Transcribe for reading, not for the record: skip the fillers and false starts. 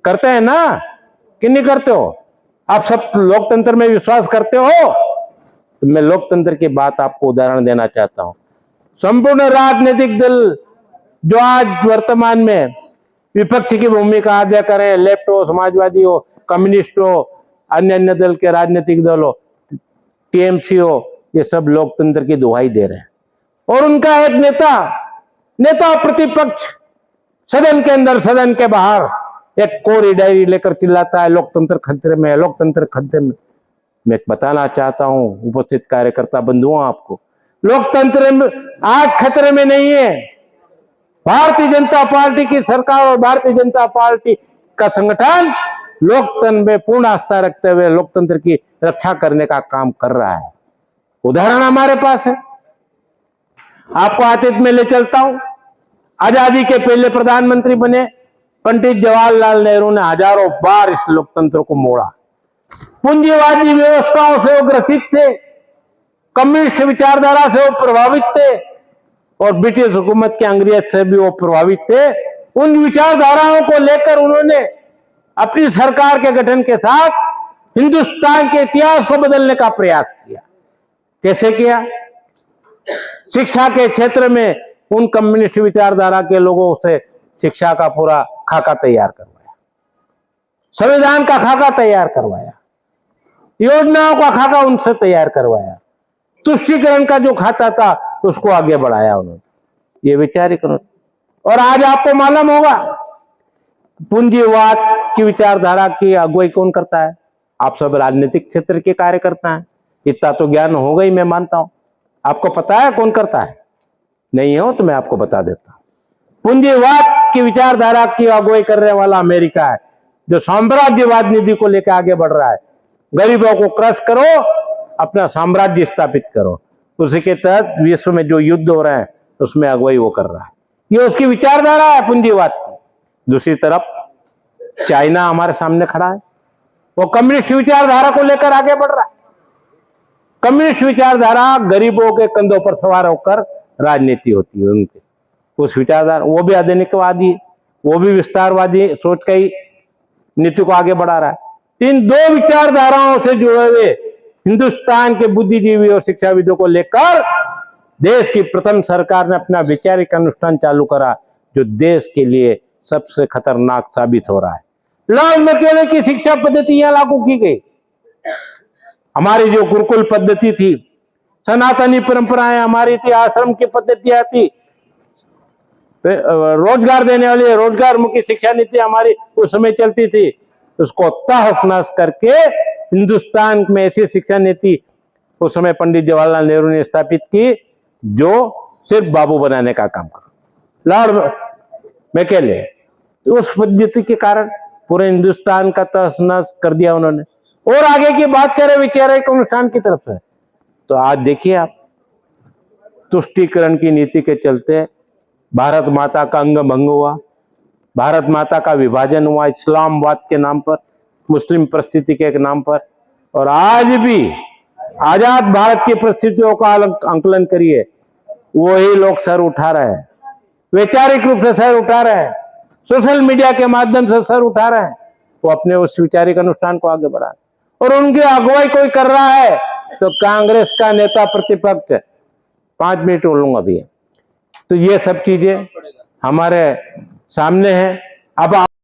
करते हैं ना कि नहीं करते हो? आप सब लोकतंत्र में विश्वास करते हो? तो मैं लोकतंत्र की बात आपको उदाहरण देना चाहता हूं। संपूर्ण राजनीतिक दल जो आज वर्तमान में विपक्ष की भूमिका अदा करें, लेफ्ट हो, समाजवादी हो, कम्युनिस्ट हो, अन्य अन्य दल के राजनीतिक दल हो, टीएमसी हो, ये सब लोकतंत्र की दुहाई दे रहे हैं। और उनका एक नेता प्रतिपक्ष सदन के अंदर सदन के बाहर एक कोरी डायरी लेकर चिल्लाता है, लोकतंत्र खतरे में है, लोकतंत्र खतरे में। मैं बताना चाहता हूं उपस्थित कार्यकर्ता बंधुओं आपको, लोकतंत्र आज खतरे में नहीं है। भारतीय जनता पार्टी की सरकार और भारतीय जनता पार्टी का संगठन लोकतंत्र में पूर्ण आस्था रखते हुए लोकतंत्र की रक्षा करने का काम कर रहा है। उदाहरण हमारे पास है, आपको अतीत में ले चलता हूं। आजादी के पहले प्रधानमंत्री बने पंडित जवाहरलाल नेहरू ने हजारों बार इस लोकतंत्र को मोड़ा। पूंजीवादी व्यवस्थाओं से वो ग्रसित थे, कम्युनिस्ट विचारधारा से वो प्रभावित थे और ब्रिटिश हुकूमत के अंग्रेज से भी वो प्रभावित थे। उन विचारधाराओं को लेकर उन्होंने अपनी सरकार के गठन के साथ हिंदुस्तान के इतिहास को बदलने का प्रयास किया। कैसे किया? शिक्षा के क्षेत्र में उन कम्युनिस्ट विचारधारा के लोगों से शिक्षा का पूरा खाका तैयार करवाया, संविधान का खाका तैयार करवाया, योजनाओं का खाका उनसे तैयार करवाया, तुष्टीकरण का जो खाता था उसको आगे बढ़ाया उन्होंने। ये वैचारिक। और आज आपको मालूम होगा पूंजीवाद की विचारधारा की अगुवाई कौन करता है? आप सब राजनीतिक क्षेत्र के कार्यकर्ता हैं, इतना तो ज्ञान होगा ही, मैं मानता हूं। आपको पता है कौन करता है? नहीं हो तो मैं आपको बता देता हूं। पूंजीवाद की विचारधारा की अगुवाई करने वाला अमेरिका है, जो साम्राज्यवाद नीति को लेकर आगे बढ़ रहा है। गरीबों को क्रश करो, अपना साम्राज्य स्थापित करो। उसी के तहत विश्व में जो युद्ध हो रहे हैं उसमें अगुवाई वो कर रहा है। ये उसकी विचारधारा है पूंजीवाद की। दूसरी तरफ चाइना हमारे सामने खड़ा है, वो कम्युनिस्ट विचारधारा को लेकर आगे बढ़ रहा है। कम्युनिस्ट विचारधारा गरीबों के कंधों पर सवार होकर राजनीति होती है उनकी। उस विचारधारा, वो भी आधुनिकवादी, वो भी विस्तारवादी सोच के ही नीति को आगे बढ़ा रहा है। इन दो विचारधाराओं से जुड़े हुए हिंदुस्तान के बुद्धिजीवी और शिक्षाविदों को लेकर देश की प्रथम सरकार ने अपना वैचारिक अनुष्ठान चालू करा, जो देश के लिए सबसे खतरनाक साबित हो रहा है। लॉर्ड मैकेले की शिक्षा पद्धति यहां लागू की गई। हमारी जो गुरुकुल पद्धति थी, सनातनी परंपराएं हमारी थी, आश्रम की पद्धतियां थी, रोजगार देने वाली रोजगार मुखी शिक्षा नीति हमारी उस समय चलती थी, उसको तहस नहस करके हिंदुस्तान में ऐसी शिक्षा नीति उस समय पंडित जवाहरलाल नेहरू ने स्थापित की, जो सिर्फ बाबू बनाने का काम कर। लॉर्ड मैकेले, उस पद्धति के कारण पूरे हिंदुस्तान का तहस नहस कर दिया उन्होंने। और आगे की बात करें वैचारिक अनुष्ठान की तरफ से, तो आज देखिए आप, तुष्टीकरण की नीति के चलते भारत माता का अंग भंग हुआ, भारत माता का विभाजन हुआ इस्लामवाद के नाम पर, मुस्लिम परिस्थिति के नाम पर। और आज भी आजाद भारत की परिस्थितियों का आंकलन करिए, वही लोग सर उठा रहे हैं, वैचारिक रूप से सर उठा रहे हैं, सोशल मीडिया के माध्यम से सर उठा रहे हैं। वो अपने उस वैचारिक अनुष्ठान को आगे बढ़ा, और उनकी अगुवाई कोई कर रहा है तो कांग्रेस का नेता प्रतिपक्ष। 5 मिनट बोलूंगा अभी। तो ये सब चीजें हमारे सामने हैं। अब